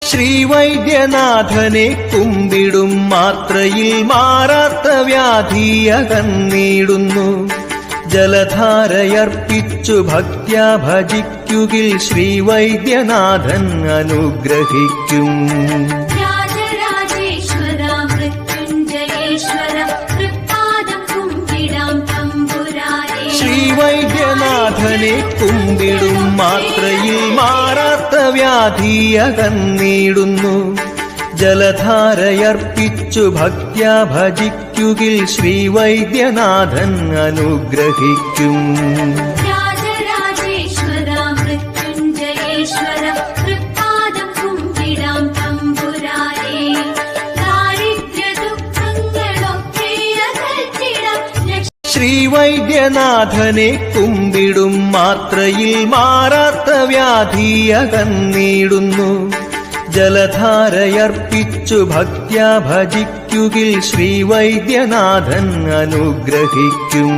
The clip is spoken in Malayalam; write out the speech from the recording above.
ശ്രീവൈദ്യനാഥനെ കുമ്പിടും മാത്രയിൽ മാറാത്ത വ്യാധി അകന്നിടുന്നു. ജലധാരയർപ്പിച്ചു ഭക്ത്യാ ഭജിക്കുകിൽ ശ്രീവൈദ്യനാഥൻ അനുഗ്രഹിക്കും. ശ്രീവൈദ്യനാഥനെ കുമ്പിടും മാത്രയിൽ മാറാത്ത വ്യാധി അകന്നിടുന്നു. ജലധാരയർപ്പിച്ചു ഭക്ത്യാ ഭജിക്കുകിൽ ശ്രീവൈദ്യനാഥൻ അനുഗ്രഹിക്കും. ശ്രീവൈദ്യനാഥനെ കുമ്പിടും മാത്രയിൽ മാറാത്ത വ്യാധി അകന്നിടുന്നു. ജലധാരയർപ്പിച്ചു ഭക്ത്യാ ഭജിക്കുകിൽ ശ്രീവൈദ്യനാഥൻ അനുഗ്രഹിക്കും.